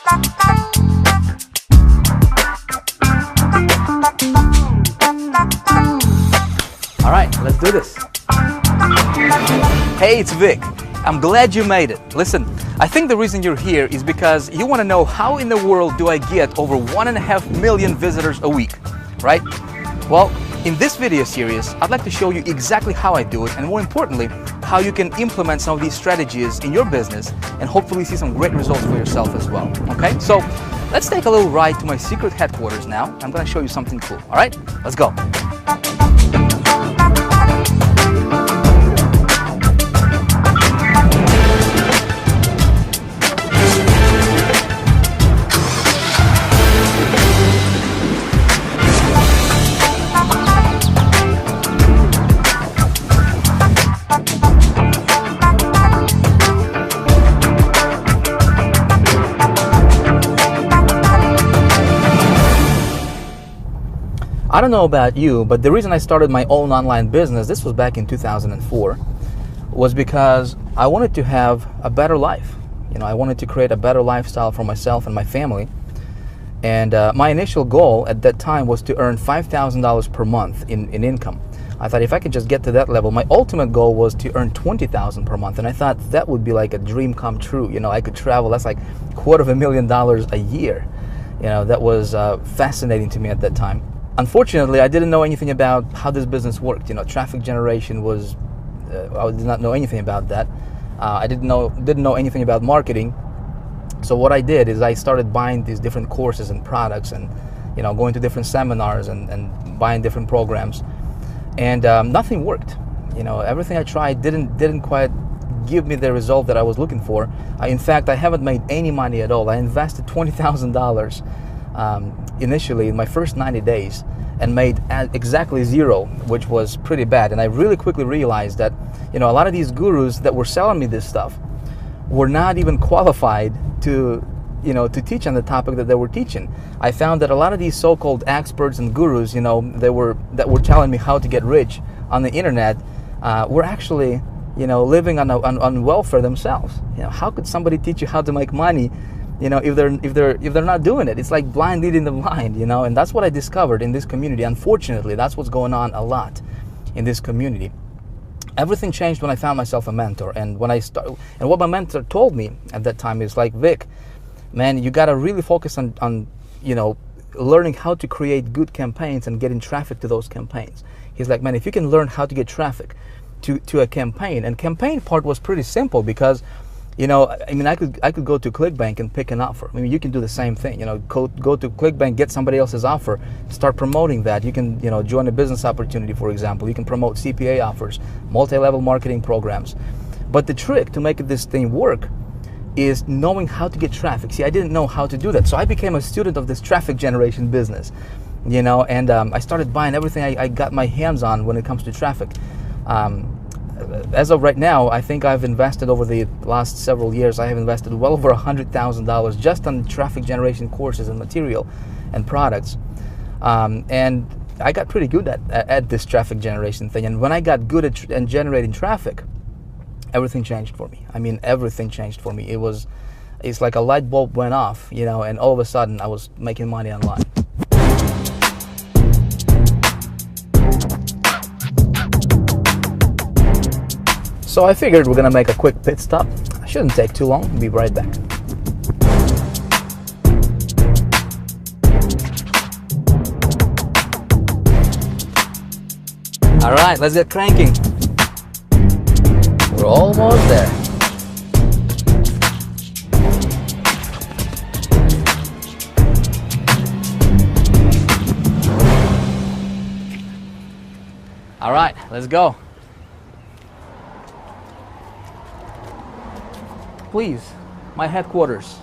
All right, let's do this. Hey, it's Vic. I'm glad you made it. Listen, I think the reason you're here is because you want to know how in the world do I get over 1.5 million visitors a week, right? Well, in this video series, I'd like to show you exactly how I do it, and more importantly, how you can implement some of these strategies in your business and hopefully see some great results for yourself as well, okay? So let's take a little ride to my secret headquarters now. I'm going to show you something cool, all right? Let's go. I don't know about you, but the reason I started my own online business, this was back in 2004, was because I wanted to have a better life. You know, I wanted to create a better lifestyle for myself and my family. And my initial goal at that time was to earn $5,000 per month in income. I thought if I could just get to that level, my ultimate goal was to earn $20,000 per month. And I thought that would be like a dream come true. You know, I could travel, that's like $250,000 a year. You know, that was fascinating to me at that time. Unfortunately, I didn't know anything about how this business worked. You know, traffic generation was, I did not know anything about that. I didn't know anything about marketing. So what I did is I started buying these different courses and products and, you know, going to different seminars and buying different programs. And nothing worked. You know, everything I tried didn't quite give me the result that I was looking for. In fact, I haven't made any money at all. I invested $20,000 initially in my first 90 days and made exactly zero, which was pretty bad. And I really quickly realized that, you know, a lot of these gurus that were selling me this stuff were not even qualified to, you know, to teach on the topic that they were teaching. I found that a lot of these so-called experts and gurus, you know, that were telling me how to get rich on the internet, were actually, you know, living on welfare themselves. You know, how could somebody teach you how to make money, you know, if they're not doing it? It's like blind leading the blind, you know. And that's what I discovered in this community. Unfortunately, that's what's going on a lot in this community. Everything changed when I found myself a mentor, and when I started, and what my mentor told me at that time is like, Vic, man, you got to really focus on, you know, learning how to create good campaigns and getting traffic to those campaigns. He's like, man, if you can learn how to get traffic to a campaign, and campaign part was pretty simple because, you know, I mean, I could go to ClickBank and pick an offer. I mean, you can do the same thing. You know, go to ClickBank, get somebody else's offer, start promoting that. You can, you know, join a business opportunity, for example. You can promote CPA offers, multi-level marketing programs. But the trick to make this thing work is knowing how to get traffic. See, I didn't know how to do that, so I became a student of this traffic generation business. You know, and I started buying everything I got my hands on when it comes to traffic. As of right now, I think I've invested over the last several years, I have invested well over $100,000 just on traffic generation courses and material and products. And I got pretty good at this traffic generation thing. And when I got good at generating traffic, everything changed for me. I mean, everything changed for me. It's like a light bulb went off, you know, and all of a sudden I was making money online. So I figured we're gonna make a quick pit stop. Shouldn't take too long. We'll be right back. All right, let's get cranking. We're almost there. All right, let's go. Please, my headquarters.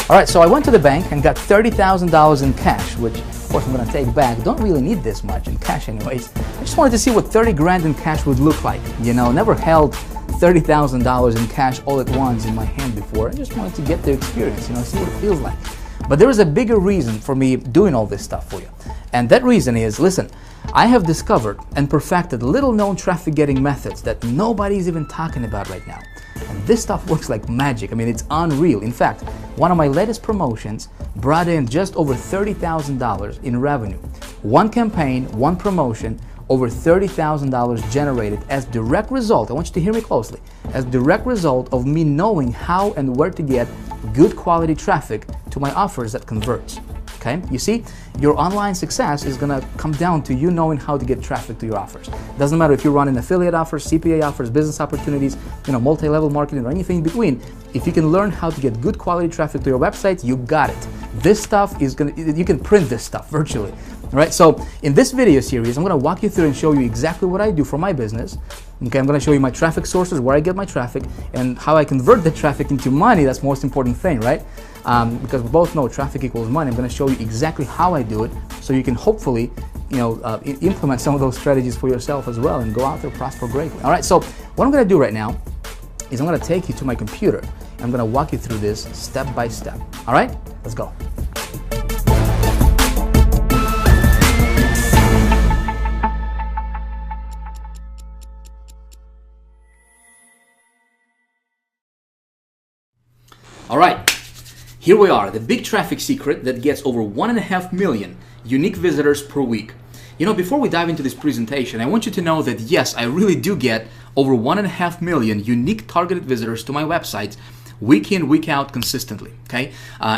All right, so I went to the bank and got $30,000 in cash, which of course I'm gonna take back. Don't really need this much in cash anyways. I just wanted to see what 30 grand in cash would look like. You know, never held $30,000 in cash all at once in my hand before. I just wanted to get the experience, see what it feels like. But there is a bigger reason for me doing all this stuff for you. And that reason is, listen, I have discovered and perfected little known traffic getting methods that nobody's even talking about right now. And this stuff works like magic. I mean, it's unreal. In fact, one of my latest promotions brought in just over $30,000 in revenue. One campaign, one promotion, over $30,000 generated as direct result, I want you to hear me closely, as direct result of me knowing how and where to get good quality traffic to my offers that converts. Okay, you see, your online success is gonna come down to you knowing how to get traffic to your offers. Doesn't matter if you're running affiliate offers, CPA offers, business opportunities, multi-level marketing or anything in between. If you can learn how to get good quality traffic to your website, you got it. This stuff is you can print this stuff virtually. All right, so in this video series, I'm gonna walk you through and show you exactly what I do for my business. Okay, I'm gonna show you my traffic sources, where I get my traffic, and how I convert the traffic into money. That's the most important thing, right? Because we both know traffic equals money. I'm gonna show you exactly how I do it, so you can hopefully, implement some of those strategies for yourself as well and go out there, prosper greatly. All right, so what I'm gonna do right now is I'm gonna take you to my computer, and I'm gonna walk you through this step by step. All right, let's go. All right, here we are, the big traffic secret that gets over 1.5 million unique visitors per week. Before we dive into this presentation, I want you to know that yes, I really do get over 1.5 million unique targeted visitors to my website week in, week out consistently, okay?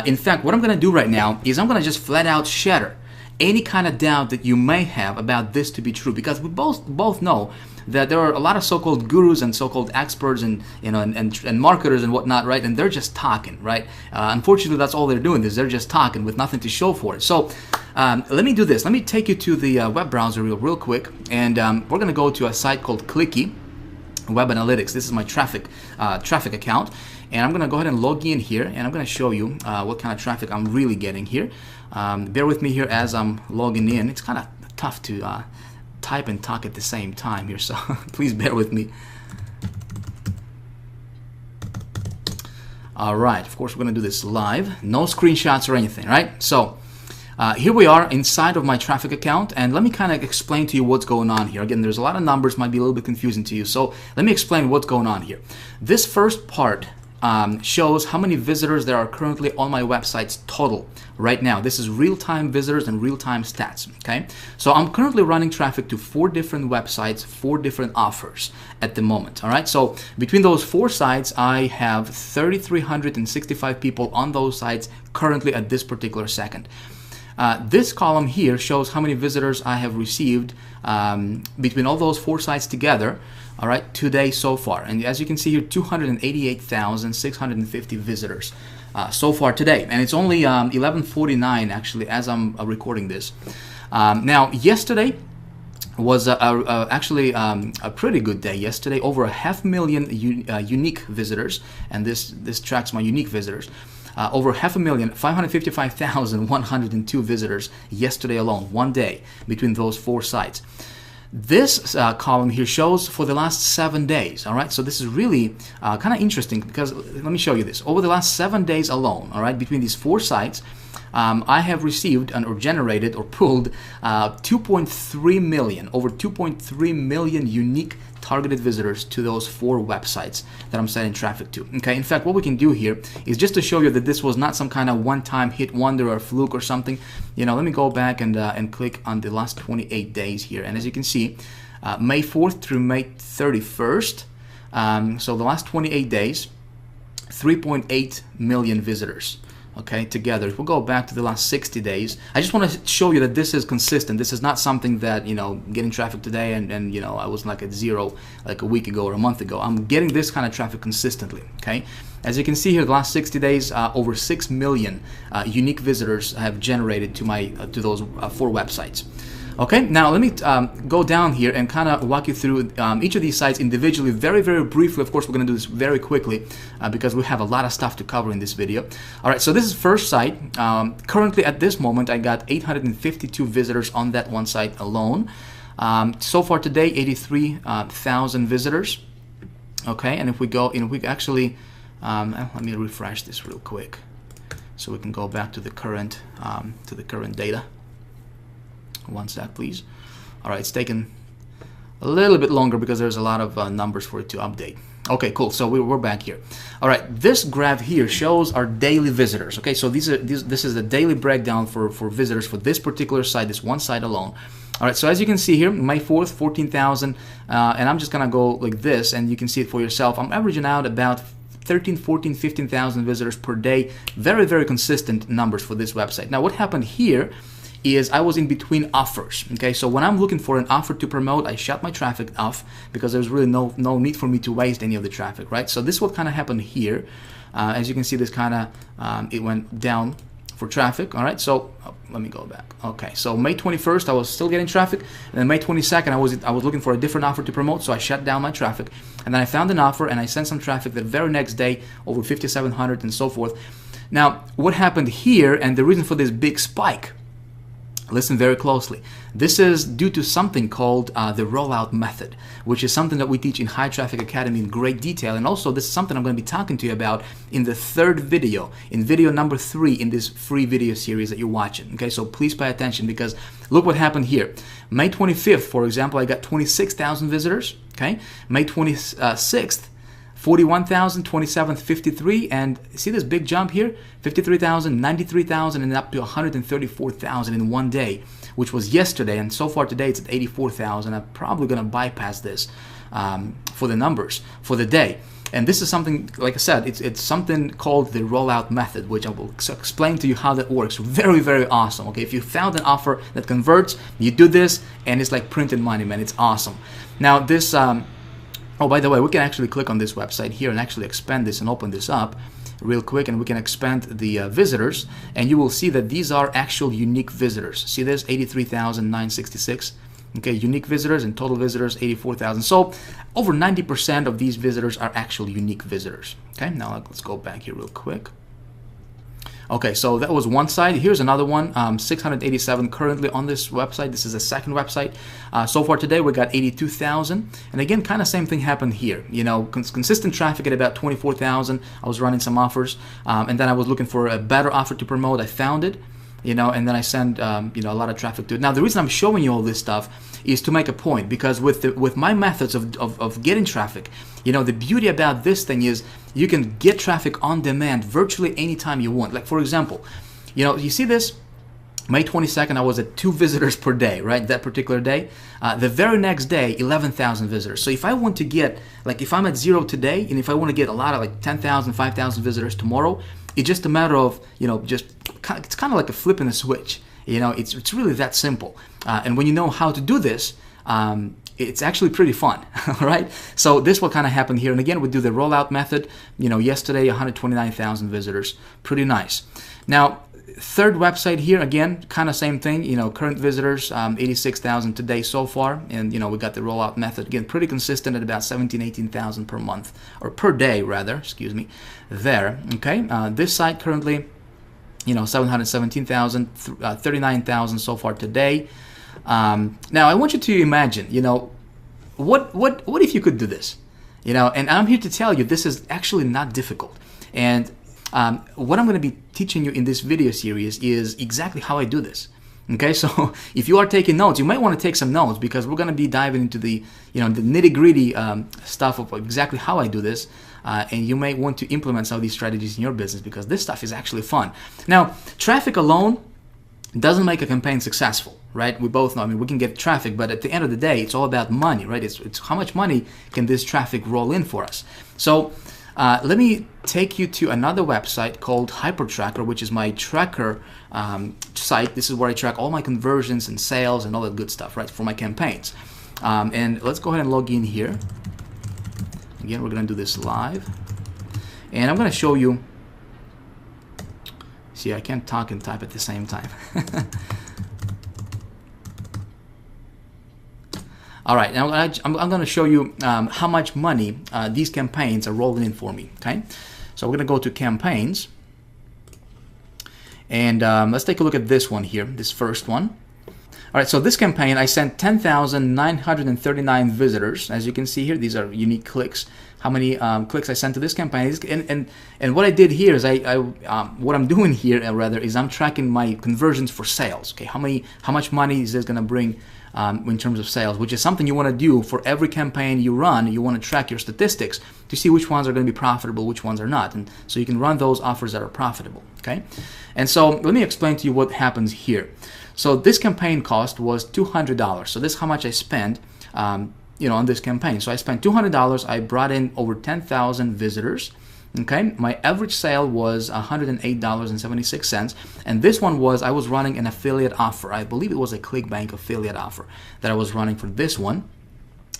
In fact, what I'm gonna do right now is I'm gonna just flat out shatter any kind of doubt that you may have about this to be true, because we both know that there are a lot of so-called gurus and so-called experts and marketers and whatnot, right? And they're just talking, right? Unfortunately, that's all they're doing is they're just talking with nothing to show for it. So let me do this. Let me take you to the web browser real quick, and we're gonna go to a site called Clicky Web Analytics. This is my traffic account, and I'm gonna go ahead and log in here, and I'm gonna show you what kind of traffic I'm really getting here. Bear with me here as I'm logging in. It's kind of tough to type and talk at the same time here, so please bear with me. All right, of course we're gonna do this live, no screenshots or anything, right? So here we are inside of my traffic account, and let me kind of explain to you what's going on here. Again, there's a lot of numbers, might be a little bit confusing to you, so let me explain what's going on here. This first part shows how many visitors there are currently on my websites total right now. This is real-time visitors and real-time stats, okay? So I'm currently running traffic to 4 different websites, 4 different offers at the moment, all right? So between those 4 sites, I have 3,365 people on those sites currently at this particular second. This column here shows how many visitors I have received between all those 4 sites together, all right, today so far. And as you can see here, 288,650 visitors so far today. And it's only 11:49 actually as I'm recording this. Now, yesterday was actually a pretty good day yesterday. Over 500,000 unique visitors, and this tracks my unique visitors. Over 500,000, 555,102 visitors yesterday alone, one day between those 4 sites. This column here shows for the last 7 days, all right? So this is really kind of interesting, because let me show you this. Over the last 7 days alone, all right, between these 4 sites, I have received or generated or pulled 2.3 million, over 2.3 million unique targeted visitors to those 4 websites that I'm sending traffic to. Okay, in fact, what we can do here is just to show you that this was not some kind of one-time hit wonder or fluke or something. Let me go back and click on the last 28 days here, and as you can see, May 4th through May 31st, so the last 28 days, 3.8 million visitors. Okay, together. If we'll go back to the last 60 days, I just want to show you that this is consistent. This is not something that, getting traffic today and I was like at 0 like a week ago or a month ago. I'm getting this kind of traffic consistently, okay? As you can see here, the last 60 days, over 6 million unique visitors have generated to those 4 websites. Okay, now let me go down here and kind of walk you through each of these sites individually, very, very briefly. Of course, we're going to do this very quickly because we have a lot of stuff to cover in this video. All right, so this is first site. Currently, at this moment, I got 852 visitors on that one site alone. So far today, 83,000 visitors. Okay, and if we go, and we actually, let me refresh this real quick, so we can go back to the current data. One sec, please. All right, it's taken a little bit longer because there's a lot of numbers for it to update. Okay, cool. So we're back here. All right, this graph here shows our daily visitors. Okay, so this is the daily breakdown for visitors for this particular site, this one site alone. All right, so as you can see here, May 4th, 14,000, and I'm just gonna go like this, and you can see it for yourself. I'm averaging out about 13, 14, 15,000 visitors per day. Very, very consistent numbers for this website. Now, what happened here is I was in between offers. Okay, so when I'm looking for an offer to promote, I shut my traffic off because there's really no need for me to waste any of the traffic, right? So this is what kind of happened here. As you can see, this kind of it went down for traffic. All right, so let me go back. Okay, so May 21st I was still getting traffic, and then May 22nd I was looking for a different offer to promote, so I shut down my traffic, and then I found an offer and I sent some traffic the very next day, over 5,700 and so forth. Now, what happened here, and the reason for this big spike, listen very closely. This is due to something called the rollout method, which is something that we teach in High Traffic Academy in great detail. And also, this is something I'm going to be talking to you about in the third video, in video number 3 in this free video series that you're watching. Okay, so please pay attention, because look what happened here. May 25th, for example, I got 26,000 visitors. Okay, May 26th, 41,000, 27th, 53, and see this big jump here? 53,000, 93,000, and up to 134,000 in one day, which was yesterday, and so far today it's at 84,000. I'm probably going to bypass this for the numbers for the day. And this is something, like I said, it's something called the rollout method, which I will explain to you how that works. Very, very awesome. Okay, if you found an offer that converts, you do this, and it's like printed money, man. It's awesome. Now this... oh, by the way, we can actually click on this website here and actually expand this and open this up real quick, and we can expand the visitors, and you will see that these are actual unique visitors. See this? 83,966. Okay, unique visitors, and total visitors 84,000. So over 90% of these visitors are actual unique visitors. Okay, now let's go back here real quick. Okay, so that was one side. Here's another one, 687 currently on this website. This is the second website. So far today, we got 82,000. And again, kind of same thing happened here. You know, consistent traffic at about 24,000. I was running some offers, and then I was looking for a better offer to promote. I found it, you know, and then I send, you know, a lot of traffic to it. Now, the reason I'm showing you all this stuff is to make a point, because with my methods of getting traffic, you know, the beauty about this thing is you can get traffic on demand virtually anytime you want. Like, for example, you know, you see this? May 22nd, I was at 2 visitors per day, right? That particular day. The very next day, 11,000 visitors. So if I want to get, like, if I'm at 0 today, and if I want to get a lot of, like, 10,000, 5,000 visitors tomorrow, it's just a matter of, you know, just, it's kind of like a flip and a switch. You know, it's really that simple. And when you know how to do this, it's actually pretty fun, all right? So this will kind of happen here. And again, we do the rollout method. You know, yesterday, 129,000 visitors. Pretty nice. Now, third website here, again, kind of same thing. You know, current visitors, 86,000 today so far. And, you know, we got the rollout method. Again, pretty consistent at about 17, 18,000 per month, or per day, rather, excuse me, there, okay? This site currently, you know, 717,000, 39,000 so far today. Now, I want you to imagine, you know, what if you could do this? You know, and I'm here to tell you this is actually not difficult. And what I'm going to be teaching you in this video series is exactly how I do this. Okay, so if you are taking notes, you might want to take some notes, because we're going to be diving into the, you know, the nitty-gritty stuff of exactly how I do this. And you may want to implement some of these strategies in your business, because this stuff is actually fun. Now, traffic alone doesn't make a campaign successful, right? We both know, I mean, we can get traffic, but at the end of the day, it's all about money, right? It's how much money can this traffic roll in for us. So let me take you to another website called HyperTracker, which is my tracker site. This is where I track all my conversions and sales and all that good stuff, right, for my campaigns. And let's go ahead and log in here. Again, we're going to do this live. And I'm going to show you. See, I can't talk and type at the same time. All right, now I'm going to show you how much money these campaigns are rolling in for me, okay? So we're going to go to campaigns. And let's take a look at this one here, this first one. All right, so this campaign, I sent 10,939 visitors. As you can see here, these are unique clicks. How many clicks I sent to this campaign. And what I did here is what I'm doing here rather is I'm tracking my conversions for sales. Okay, how much money is this going to bring in terms of sales, which is something you want to do for every campaign you run. You want to track your statistics to see which ones are going to be profitable, which ones are not, and so you can run those offers that are profitable. Okay, and so let me explain to you what happens here. So this campaign cost was $200. So this is how much I spent, on this campaign. So I spent $200. I brought in over 10,000 visitors. Okay, my average sale was $108.76, and this one was I was running an affiliate offer. I believe it was a ClickBank affiliate offer that I was running for this one,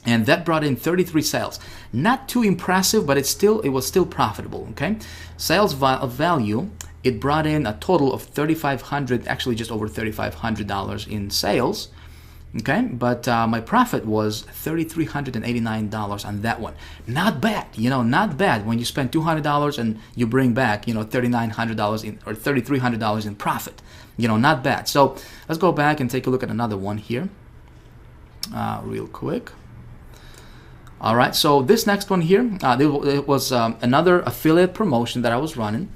and that brought in 33 sales. Not too impressive, but it was still profitable. Okay, sales value. It brought in a total of $3,500, actually just over $3,500 in sales. Okay, but my profit was $3,389 on that one. Not bad, not bad when you spend $200 and you bring back, $3,900 in or $3,300 in profit. Not bad. So let's go back and take a look at another one here, real quick. All right, so this next one here, it was another affiliate promotion that I was running.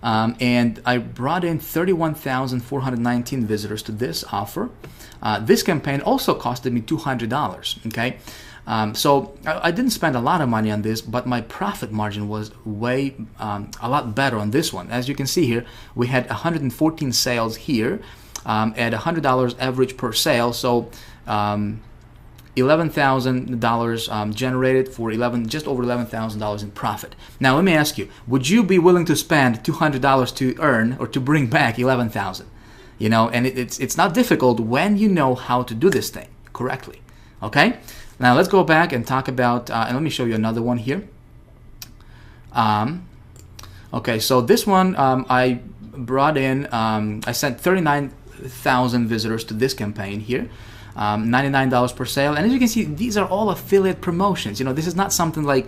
And I brought in 31,419 visitors to this offer. This campaign also costed me $200. Okay, so I didn't spend a lot of money on this, but my profit margin was way a lot better on this one. As you can see here, we had 114 sales here at $100 average per sale. So $11,000 generated for just over $11,000 in profit. Now let me ask you, would you be willing to spend $200 to earn or to bring back $11,000? And it's not difficult when you know how to do this thing correctly. Okay, now let's go back and talk about and let me show you another one here. Okay, so this one I brought in I sent 39,000 visitors to this campaign here. $99 per sale, and as you can see, these are all affiliate promotions. This is not something like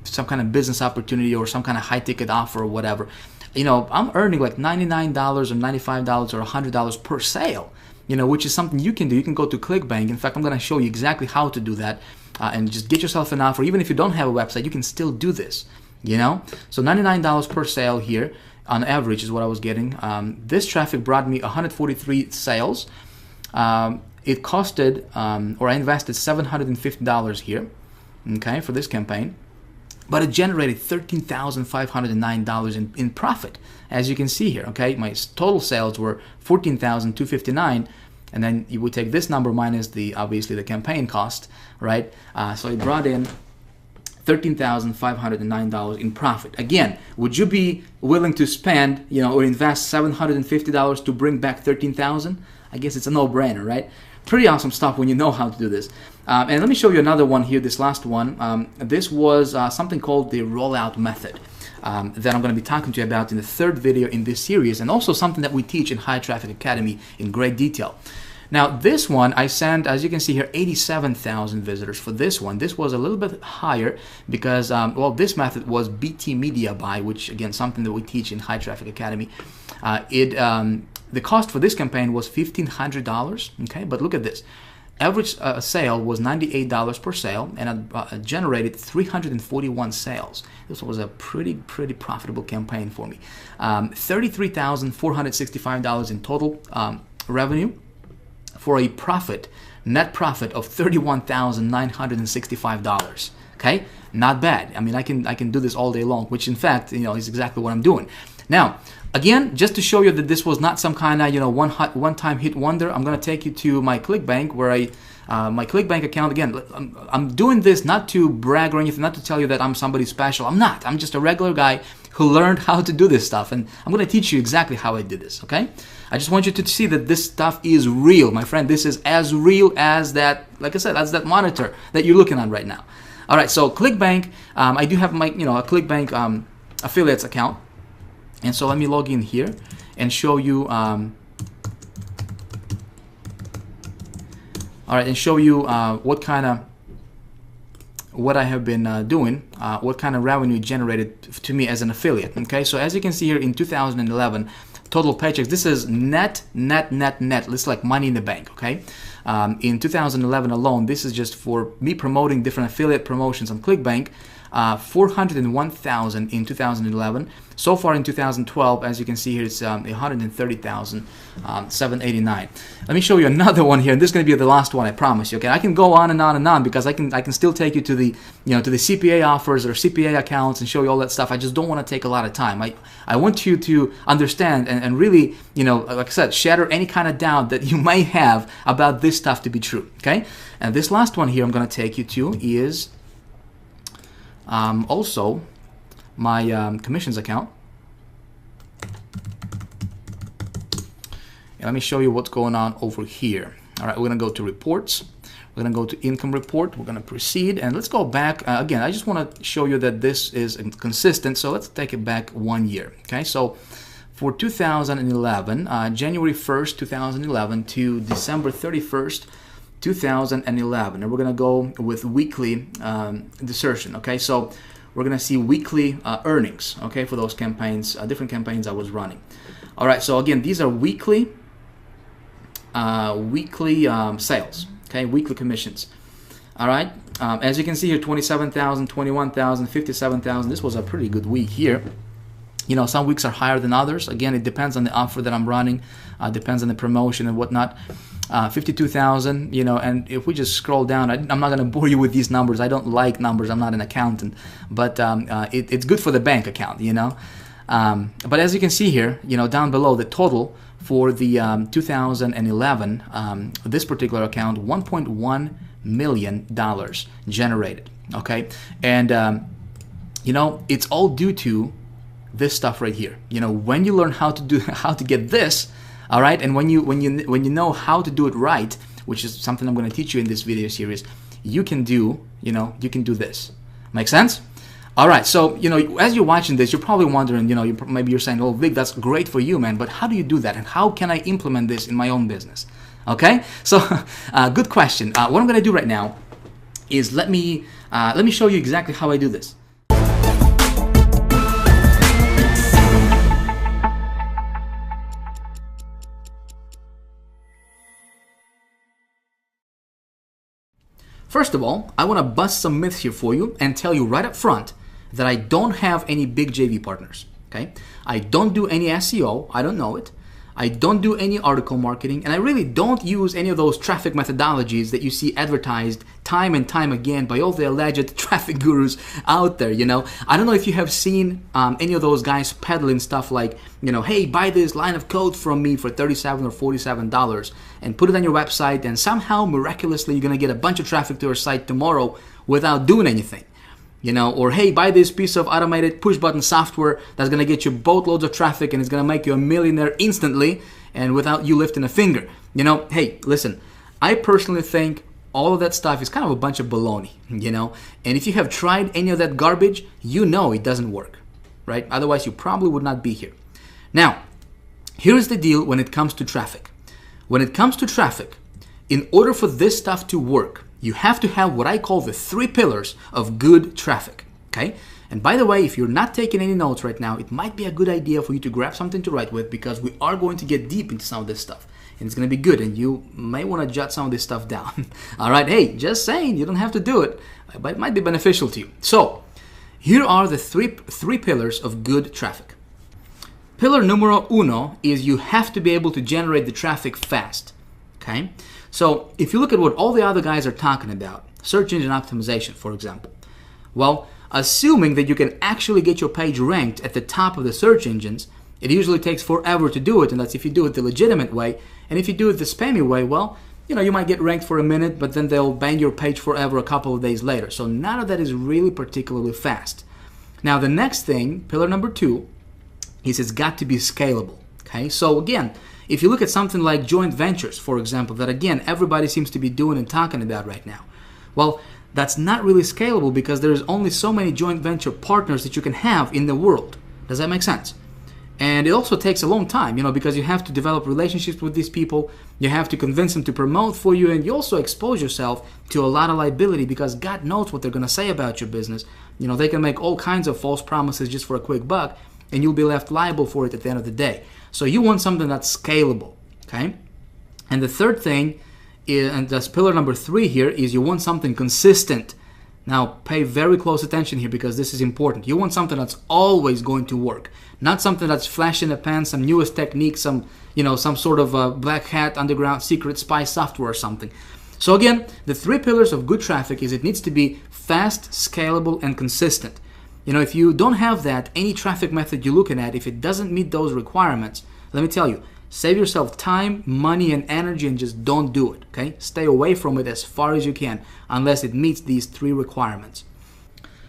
some kind of business opportunity or some kind of high ticket offer or whatever. I'm earning like $99 or $95 or $100 per sale, which is something you can do. You can go to ClickBank. In fact, I'm going to show you exactly how to do that and just get yourself an offer. Even if you don't have a website, you can still do this. So $99 per sale here on average is what I was getting. This traffic brought me 143 sales. It costed, or I invested $750 here, okay, for this campaign, but it generated $13,509 in profit, as you can see here. Okay, my total sales were $14,259, and then you would take this number minus obviously the campaign cost, right? So it brought in $13,509 in profit. Again, would you be willing to spend, or invest $750 to bring back $13,000? I guess it's a no-brainer, right? Pretty awesome stuff when you know how to do this. And let me show you another one here, this last one. This was something called the rollout method that I'm going to be talking to you about in the third video in this series, and also something that we teach in High Traffic Academy in great detail. Now, this one, I sent, as you can see here, 87,000 visitors for this one. This was a little bit higher because, this method was BT Media Buy, which, again, something that we teach in High Traffic Academy. The cost for this campaign was $1,500, okay? But look at this. Average sale was $98 per sale, and I generated 341 sales. This was a pretty profitable campaign for me. $33,465 in total revenue for a net profit of $31,965. Okay, not bad. I mean, I can do this all day long, which in fact, is exactly what I'm doing. Now, again, just to show you that this was not some kind of one-time hit wonder, I'm going to take you to my ClickBank, where my ClickBank account. Again, I'm doing this not to brag or anything, not to tell you that I'm somebody special. I'm not. I'm just a regular guy who learned how to do this stuff, and I'm going to teach you exactly how I did this. Okay? I just want you to see that this stuff is real, my friend. This is as real as that, like I said, as that monitor that you're looking at right now. All right. So ClickBank, I do have my a ClickBank affiliates account. And so let me log in here and show you, what I have been doing, what kind of revenue generated to me as an affiliate. Okay, so as you can see here in 2011, total paychecks. This is net. This is like money in the bank, okay? In 2011 alone, this is just for me promoting different affiliate promotions on ClickBank. 401,000 in 2011. So far in 2012, as you can see here, it's 130,789. Let me show you another one here, and this is going to be the last one, I promise you. Okay, I can go on and on and on because I can still take you to the to the CPA offers or CPA accounts and show you all that stuff. I just don't want to take a lot of time. I want you to understand and really, like I said, shatter any kind of doubt that you may have about this stuff to be true. Okay, and this last one here I'm going to take you to is also my commissions account. And let me show you what's going on over here. All right, we're going to go to reports. We're going to go to income report. We're going to proceed. And let's go back. Again, I just want to show you that this is consistent. So let's take it back 1 year. Okay, so for 2011, January 1st, 2011 to December 31st, 2011, and we're going to go with weekly desertion. Okay, so we're going to see weekly earnings, okay, for those campaigns, different campaigns I was running. All right, so again, these are weekly sales, okay, weekly commissions. All right, as you can see here, 27,000, 21,000, 57,000. This was a pretty good week here. Some weeks are higher than others. Again, it depends on the offer that I'm running, depends on the promotion and whatnot. 52,000, and if we just scroll down, I'm not going to bore you with these numbers. I don't like numbers. I'm not an accountant, but it's good for the bank account, But as you can see here, down below, the total for the 2011, this particular account, $1.1 million generated, okay? And, it's all due to this stuff right here. When you learn how to get this, all right, and when you know how to do it right, which is something I'm going to teach you in this video series, you can do this. Make sense? All right, so as you're watching this, you're probably wondering, maybe you're saying, "Oh, Vic, that's great for you, man, but how do you do that, and how can I implement this in my own business?" Okay, so good question. What I'm going to do right now is let me show you exactly how I do this. First of all, I want to bust some myths here for you and tell you right up front that I don't have any big JV partners, okay? I don't do any SEO, I don't know it. I don't do any article marketing, and I really don't use any of those traffic methodologies that you see advertised time and time again by all the alleged traffic gurus out there, I don't know if you have seen any of those guys peddling stuff like, hey, buy this line of code from me for $37 or $47 and put it on your website, and somehow, miraculously, you're going to get a bunch of traffic to your site tomorrow without doing anything. Or hey, buy this piece of automated push button software that's going to get you boatloads of traffic and it's going to make you a millionaire instantly and without you lifting a finger. Hey, listen, I personally think all of that stuff is kind of a bunch of baloney, and if you have tried any of that garbage, it doesn't work, right? Otherwise, you probably would not be here. Now, here's the deal when it comes to traffic. When it comes to traffic, in order for this stuff to work, you have to have what I call the 3 pillars of good traffic, okay? And by the way, if you're not taking any notes right now, it might be a good idea for you to grab something to write with because we are going to get deep into some of this stuff. And it's going to be good, and you may want to jot some of this stuff down. All right, hey, just saying, you don't have to do it, but it might be beneficial to you. So, here are the three pillars of good traffic. Pillar numero uno is you have to be able to generate the traffic fast, okay? So if you look at what all the other guys are talking about, search engine optimization, for example, well, assuming that you can actually get your page ranked at the top of the search engines, it usually takes forever to do it, and that's if you do it the legitimate way. And if you do it the spammy way, well, you might get ranked for a minute, but then they'll ban your page forever a couple of days later. So none of that is really particularly fast. Now, the next thing, pillar number 2, is it's got to be scalable, okay? So again, if you look at something like joint ventures, for example, that again, everybody seems to be doing and talking about right now, well, that's not really scalable because there's only so many joint venture partners that you can have in the world. Does that make sense? And it also takes a long time, because you have to develop relationships with these people, you have to convince them to promote for you, and you also expose yourself to a lot of liability because God knows what they're going to say about your business. They can make all kinds of false promises just for a quick buck, and you'll be left liable for it at the end of the day. So you want something that's scalable, okay? And the third thing is, and that's pillar number 3 here, is you want something consistent. Now, pay very close attention here because this is important. You want something that's always going to work, not something that's flash in the pan, some newest technique, some sort of black hat, underground, secret spy software or something. So again, the 3 pillars of good traffic is it needs to be fast, scalable, and consistent. If you don't have that, any traffic method you're looking at, if it doesn't meet those requirements, let me tell you, save yourself time, money, and energy and just don't do it, okay? Stay away from it as far as you can unless it meets these 3 requirements.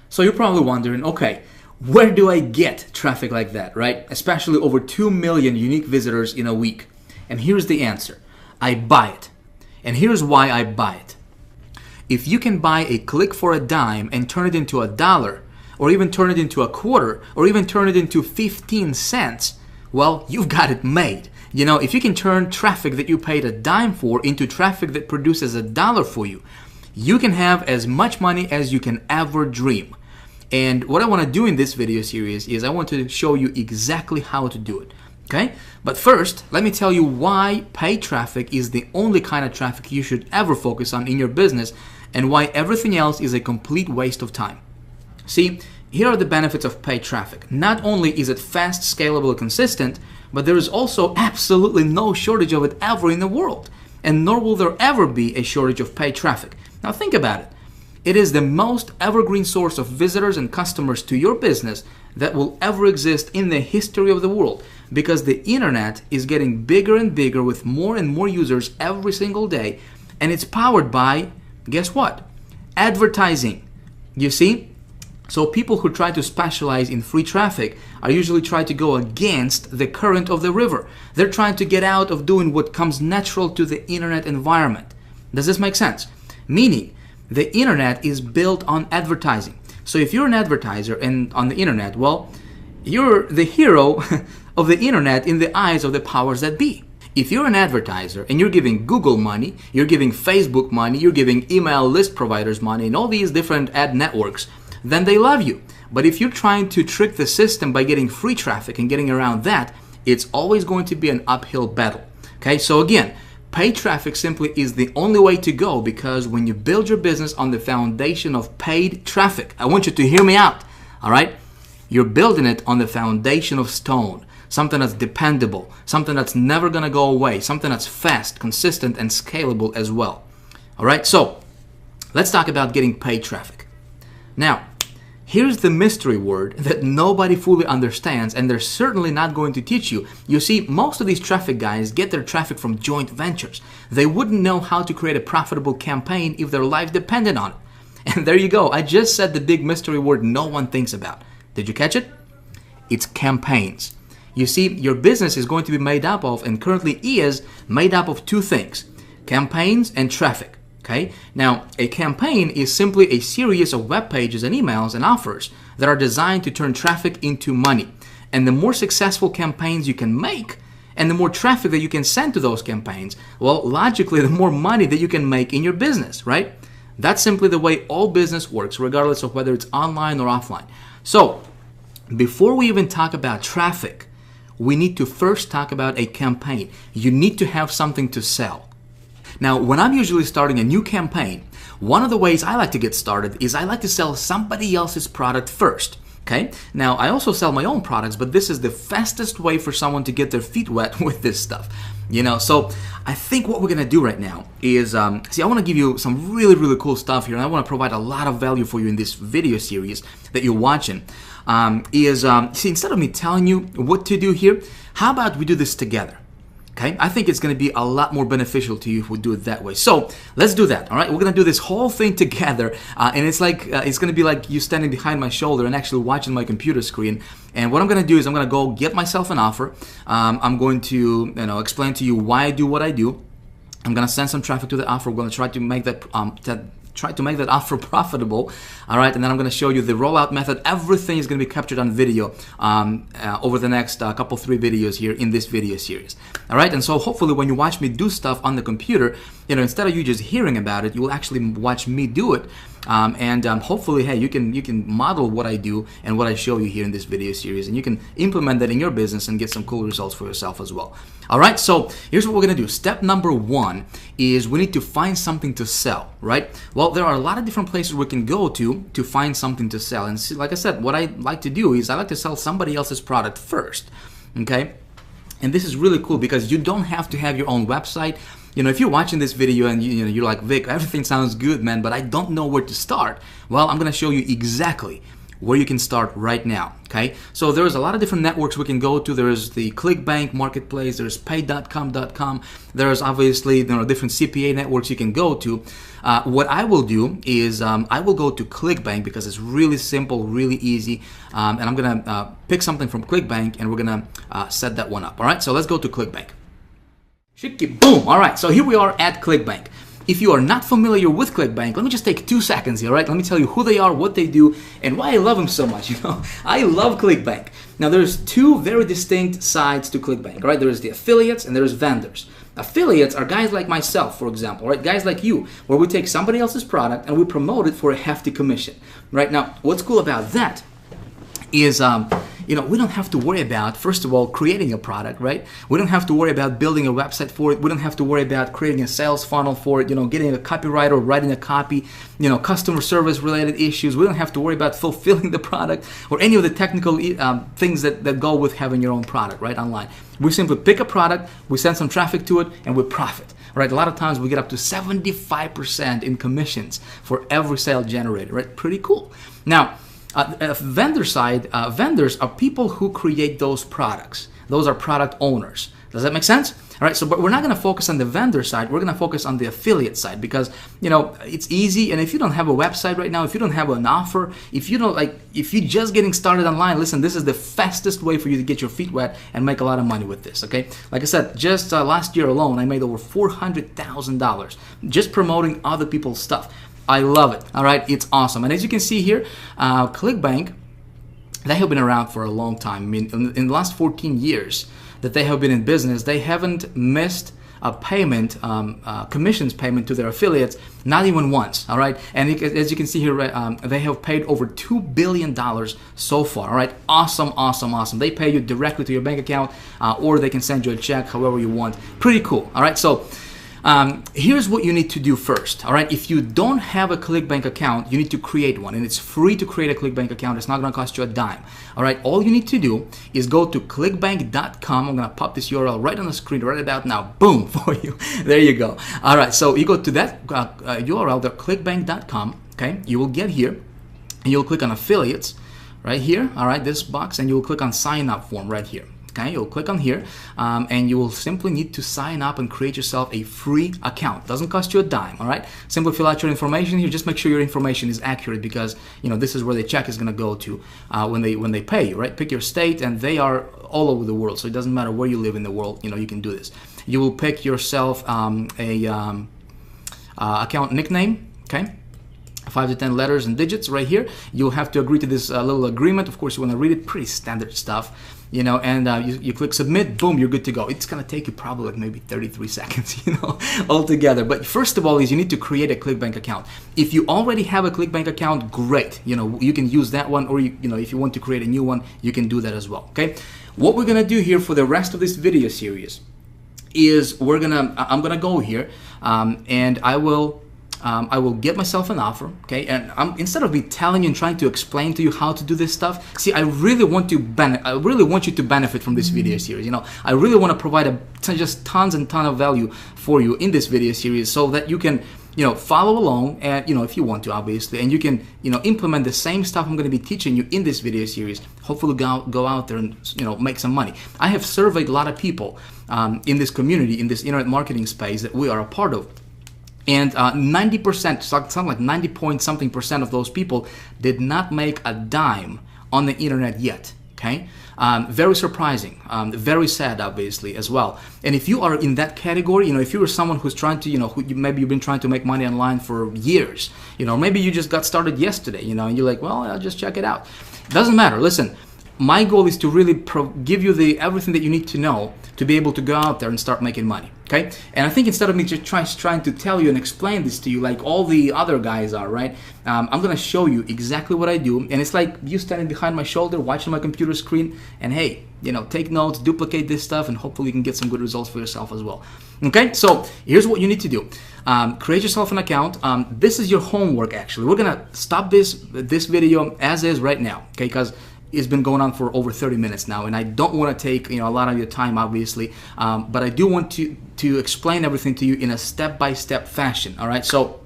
So you're probably wondering, okay, where do I get traffic like that, right? Especially over 2 million unique visitors in a week. And here's the answer. I buy it. And here's why I buy it. If you can buy a click for a dime and turn it into $1, or even turn it into a quarter, or even turn it into 15 cents, well, you've got it made. If you can turn traffic that you paid a dime for into traffic that produces $1 for you, you can have as much money as you can ever dream. And what I want to do in this video series is I want to show you exactly how to do it. Okay? But first, let me tell you why paid traffic is the only kind of traffic you should ever focus on in your business and why everything else is a complete waste of time. See, here are the benefits of paid traffic. Not only is it fast, scalable, and consistent, but there is also absolutely no shortage of it ever in the world. And nor will there ever be a shortage of paid traffic. Now think about it. It is the most evergreen source of visitors and customers to your business that will ever exist in the history of the world, because the internet is getting bigger and bigger with more and more users every single day, and it's powered by, guess what? Advertising. You see? So people who try to specialize in free traffic are usually trying to go against the current of the river. They're trying to get out of doing what comes natural to the internet environment. Does this make sense? Meaning, the internet is built on advertising. So if you're an advertiser and on the internet, well, you're the hero of the internet in the eyes of the powers that be. If you're an advertiser and you're giving Google money, you're giving Facebook money, you're giving email list providers money and all these different ad networks, then they love you. But if you're trying to trick the system by getting free traffic and getting around that, it's always going to be an uphill battle. Okay, so again, paid traffic simply is the only way to go, because when you build your business on the foundation of paid traffic, I want you to hear me out, all right? You're building it on the foundation of stone, something that's dependable, something that's never gonna go away, something that's fast, consistent, and scalable as well. All right, so let's talk about getting paid traffic. Now, here's the mystery word that nobody fully understands, and they're certainly not going to teach you. You see, most of these traffic guys get their traffic from joint ventures. They wouldn't know how to create a profitable campaign if their life depended on it. And there you go. I just said the big mystery word no one thinks about. Did you catch it? It's campaigns. You see, your business is going to be made up of, and currently is, made up of 2 things: campaigns and traffic. Okay? Now, a campaign is simply a series of web pages and emails and offers that are designed to turn traffic into money. And the more successful campaigns you can make, and the more traffic that you can send to those campaigns, well, logically, the more money that you can make in your business, right? That's simply the way all business works, regardless of whether it's online or offline. So, before we even talk about traffic, we need to first talk about a campaign. You need to have something to sell. Now, when I'm usually starting a new campaign, one of the ways I like to get started is I like to sell somebody else's product first. Okay? Now, I also sell my own products, but this is the fastest way for someone to get their feet wet with this stuff. So I think what we're going to do right now is, I want to give you some really, really cool stuff here, and I want to provide a lot of value for you in this video series that you're watching. Instead of me telling you what to do here, how about we do this together? Okay, I think it's going to be a lot more beneficial to you if we do it that way. So let's do that. All right, we're going to do this whole thing together, and it's like it's going to be like you standing behind my shoulder and actually watching my computer screen. And what I'm going to do is I'm going to go get myself an offer. I'm going to explain to you why I do what I do. I'm going to send some traffic to the offer. We're going to try to make that offer profitable, all right? And then I'm going to show you the rollout method. Everything is going to be captured on video over the next couple, 3 videos here in this video series, all right? And so hopefully when you watch me do stuff on the computer, instead of you just hearing about it, you will actually watch me do it. Hopefully, hey, you can model what I do and what I show you here in this video series, and you can implement that in your business and get some cool results for yourself as well. All right, so here's what we're gonna do. Step number one is we need to find something to sell, right? Well, there are a lot of different places we can go to find something to sell. And see, like I said, what I like to do is I like to sell somebody else's product first, okay? And this is really cool because you don't have to have your own website. You know, if you're watching this video and you're like, Vic, everything sounds good, man, but I don't know where to start. Well, I'm gonna show you exactly where you can start right now, okay? So there's a lot of different networks we can go to. There's the ClickBank marketplace, there's pay.com.com, there's obviously different CPA networks you can go to. What I will do is I will go to ClickBank because it's really simple, really easy, and I'm gonna pick something from ClickBank and we're gonna set that one up, all right? So let's go to ClickBank. Shiki boom, all right, so here we are at ClickBank. If you are not familiar with ClickBank, let me just take 2 seconds here, right? Let me tell you who they are, what they do, and why I love them so much. I love ClickBank. Now, there's two very distinct sides to ClickBank, right? There's the affiliates and there's vendors. Affiliates are guys like myself, for example, right? Guys like you, where we take somebody else's product and we promote it for a hefty commission, right? Now, what's cool about that is, we don't have to worry about, first of all, creating a product, right? We don't have to worry about building a website for it. We don't have to worry about creating a sales funnel for it, getting a copywriter, writing a copy, customer service related issues. We don't have to worry about fulfilling the product or any of the technical things that go with having your own product, right, online. We simply pick a product, we send some traffic to it, and we profit, right? A lot of times we get up to 75% in commissions for every sale generated, right? Pretty cool. Now, vendor side, vendors are people who create those products. Those are product owners. Does that make sense? All right, but we're not going to focus on the vendor side. We're going to focus on the affiliate side because, it's easy. And if you don't have a website right now, if you don't have an offer, if you're just getting started online, listen, this is the fastest way for you to get your feet wet and make a lot of money with this, okay? Like I said, just last year alone, I made over $400,000 just promoting other people's stuff. I love it, all right? It's awesome. And as you can see here, ClickBank, they have been around for a long time. I mean, in the last 14 years that they have been in business, they haven't missed a payment, commissions payment to their affiliates, not even once, all right? And as you can see here, they have paid over $2 billion so far, all right? Awesome, awesome, awesome. They pay you directly to your bank account, or they can send you a check however you want. Pretty cool, all right? So here's what you need to do first, all right? If you don't have a ClickBank account, you need to create one, and it's free to create a ClickBank account. It's not gonna cost you a dime, all right? All you need to do is go to clickbank.com. I'm gonna pop this URL right on the screen right about now, boom, for you. There you go. All right, so you go to that URL, the clickbank.com, okay? You will get here, and you'll click on affiliates right here, all right, this box, and you'll click on sign up form right here. Okay, you'll click on here and you will simply need to sign up and create yourself a free account. Doesn't cost you a dime, all right? Simply fill out your information here. Just make sure your information is accurate because, this is where the check is going to go to when they pay you, right? Pick your state, and they are all over the world, so it doesn't matter where you live in the world, you can do this. You will pick yourself a account nickname, okay? 5 to 10 letters and digits right here. You'll have to agree to this little agreement. Of course, you want to read it. Pretty standard stuff, and you click submit, boom, you're good to go. It's going to take you probably like maybe 33 seconds, altogether. But first of all is you need to create a ClickBank account. If you already have a ClickBank account, great. You can use that one, or if you want to create a new one, you can do that as well, okay? What we're going to do here for the rest of this video series is I'm going to go here and I will get myself an offer, okay? And instead of me telling you and trying to explain to you how to do this stuff, see, I really want you to benefit from this video series. I really want to provide just tons and tons of value for you in this video series so that you can, follow along, and if you want to, obviously, and you can, implement the same stuff I'm going to be teaching you in this video series. Hopefully, go out there and make some money. I have surveyed a lot of people in this community, in this internet marketing space that we are a part of. And 90%, something like 90 point something percent of those people did not make a dime on the internet yet, okay? Very surprising, very sad, obviously, as well. And if you are in that category, if you are someone who's trying to, maybe you've been trying to make money online for years, maybe you just got started yesterday, and you're like, well, I'll just check it out. Doesn't matter. Listen, my goal is to really give you everything that you need to know to be able to go out there and start making money. Okay, and I think instead of me just trying to tell you and explain this to you like all the other guys are, right? I'm gonna show you exactly what I do, and it's like you standing behind my shoulder, watching my computer screen, and hey, you know, take notes, duplicate this stuff, and hopefully you can get some good results for yourself as well. Okay, so here's what you need to do: create yourself an account. This is your homework. Actually, we're gonna stop this video as is right now, okay? Because it's been going on for over 30 minutes now, and I don't want to take, you know, a lot of your time, obviously, but I do want to explain everything to you in a step-by-step fashion. All right, so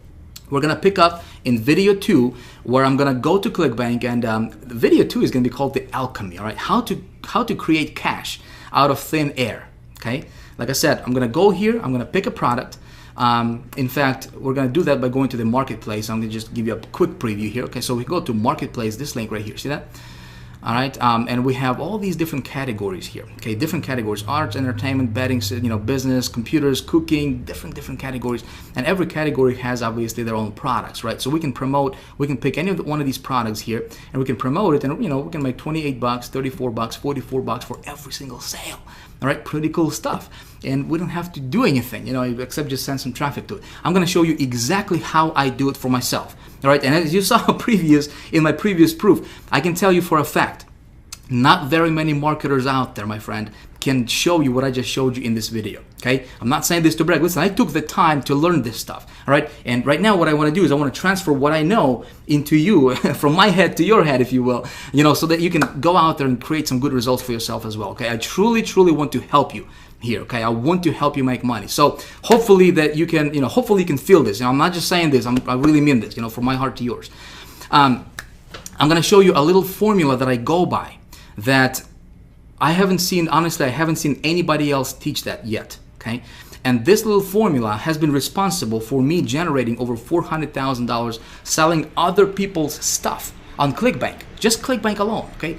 we're gonna pick up in video 2, where I'm gonna go to ClickBank, and video 2 is gonna be called the alchemy. All right, how to create cash out of thin air. Okay, like I said, I'm gonna go here, I'm gonna pick a product. In fact, we're gonna do that by going to the marketplace. I'm gonna just give you a quick preview here. Okay, so we go to marketplace, this link right here, see that? All right, and we have all these different categories here. Okay, different categories: arts, entertainment, betting, you know, business, computers, cooking, different categories. And every category has obviously their own products, right? So we can pick any one of these products here, and we can promote it, and you know, we can make 28 bucks, 34 bucks, 44 bucks for every single sale. All right, pretty cool stuff. And we don't have to do anything, you know, except just send some traffic to it. I'm gonna show you exactly how I do it for myself. All right, and as you saw in my previous proof, I can tell you for a fact, not very many marketers out there, my friend, can show you what I just showed you in this video. Okay, I'm not saying this to brag. Listen, I took the time to learn this stuff. All right, and right now what I want to do is I want to transfer what I know into you, from my head to your head, if you will, you know, so that you can go out there and create some good results for yourself as well. Okay, I truly want to help you here. Okay, I want to help you make money. So hopefully that you can, you know, hopefully you can feel this. You know, I'm not just saying this. I really mean this. You know, from my heart to yours. I'm going to show you a little formula that I go by that I haven't seen. Honestly, I haven't seen anybody else teach that yet. Okay, and this little formula has been responsible for me generating over $400,000 selling other people's stuff on ClickBank. Just ClickBank alone. Okay.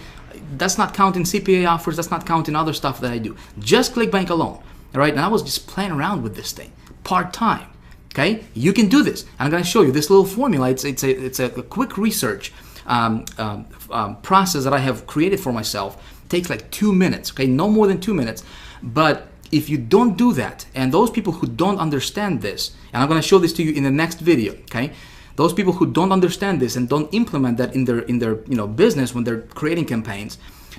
That's not counting CPA offers. That's not counting other stuff that I do. Just ClickBank alone. All right. And I was just playing around with this thing part-time. Okay. You can do this. And I'm going to show you this little formula. It's a quick research process that I have created for myself. It takes like 2 minutes. Okay. No more than 2 minutes. But if you don't do that, and those people who don't understand this, and I'm going to show this to you in the next video. Okay. Those people who don't understand this and don't implement that in their you know, business when they're creating campaigns,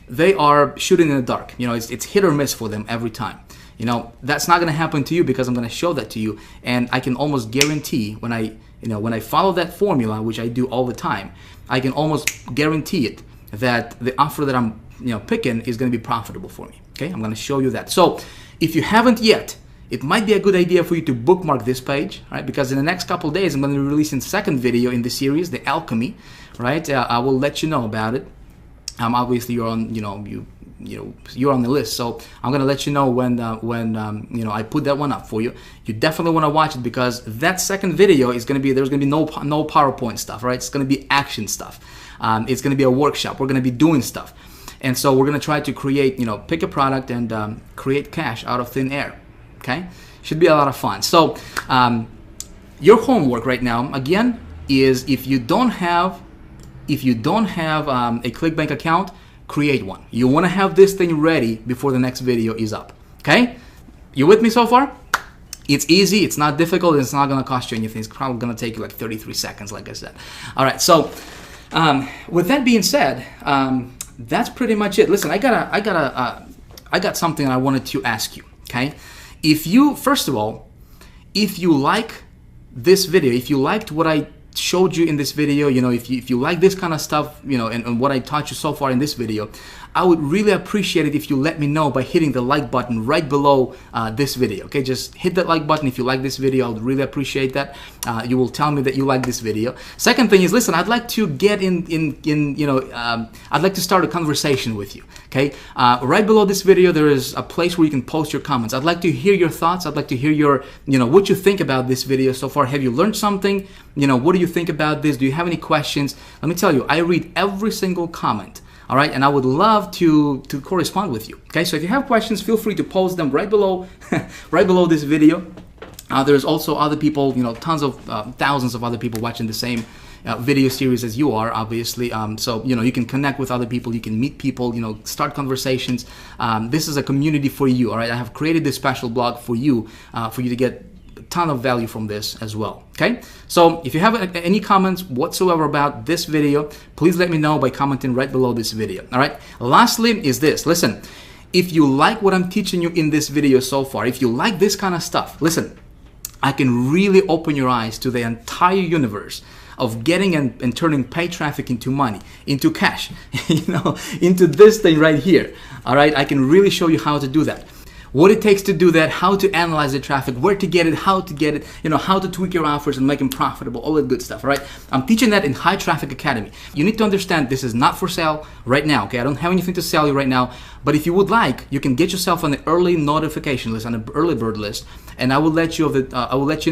they are shooting in the dark. You know, it's hit or miss for them every time. You know, that's not going to happen to you because I'm going to show that to you, and I can almost guarantee when I follow that formula, which I do all the time, I can almost guarantee it that the offer that I'm, you know, picking is going to be profitable for me. Okay, I'm going to show you that. So if you haven't yet, it might be a good idea for you to bookmark this page, right? Because in the next couple of days, I'm going to be releasing the second video in the series, the alchemy, right? I will let you know about it. Obviously, you're on, you know, you're on the list, so I'm going to let you know when you know, I put that one up for you. You definitely want to watch it because that second video is going to be, there's going to be no PowerPoint stuff, right? It's going to be action stuff. It's going to be a workshop. We're going to be doing stuff, and so we're going to try to create, you know, pick a product and create cash out of thin air. Okay, should be a lot of fun. So your homework right now, again, is if you don't have a ClickBank account, create one. You want to have this thing ready before the next video is up. Okay, you with me so far? It's easy. It's not difficult. It's not going to cost you anything. It's probably going to take you like 33 seconds, like I said. All right. So with that being said, that's pretty much it. Listen, I got something I wanted to ask you. Okay. If you, first of all, if you like this video, if you liked what I showed you in this video, you know, if you like this kind of stuff, you know, and what I taught you so far in this video, I would really appreciate it if you let me know by hitting the like button right below this video. Okay, just hit that like button if you like this video. I would really appreciate that. You will tell me that you like this video. Second thing is, listen, I'd like to get in you know, I'd like to start a conversation with you. Okay, right below this video there is a place where you can post your comments. I'd like to hear your thoughts. I'd like to hear your, you know, what you think about this video so far. Have you learned something? You know, what do you think about this? Do you have any questions? Let me tell you, I read every single comment. All right, and I would love to correspond with you. Okay, so if you have questions, feel free to post them right below, right below this video. There's also other people, you know, tons of thousands of other people watching the same, video series as you are, obviously. So you can connect with other people, you can meet people, start conversations. This is a community for you. All right, I have created this special blog for you to get a ton of value from this as well. Okay, so if you have any comments whatsoever about this video, please let me know by commenting right below this video. All right, lastly is this. Listen, if you like what I'm teaching you in this video so far, if you like this kind of stuff, listen, I can really open your eyes to the entire universe of getting and turning paid traffic into money, into cash, into this thing right here. All right, I can really show you how to do that. What it takes to do that, how to analyze the traffic, where to get it, how to get it, how to tweak your offers and make them profitable, all that good stuff, all right? I'm teaching that in High Traffic Academy. You need to understand this is not for sale right now, okay? I don't have anything to sell you right now, but if you would like, you can get yourself on the early notification list, on the early bird list, and I will let you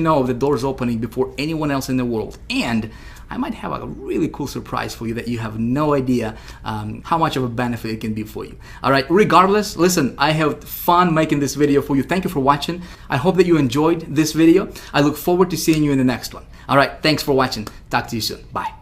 know of the doors opening before anyone else in the world. And I might have a really cool surprise for you that you have no idea how much of a benefit it can be for you. All right, regardless, listen, I have fun making this video for you. Thank you for watching. I hope that you enjoyed this video. I look forward to seeing you in the next one. All right, thanks for watching. Talk to you soon. Bye.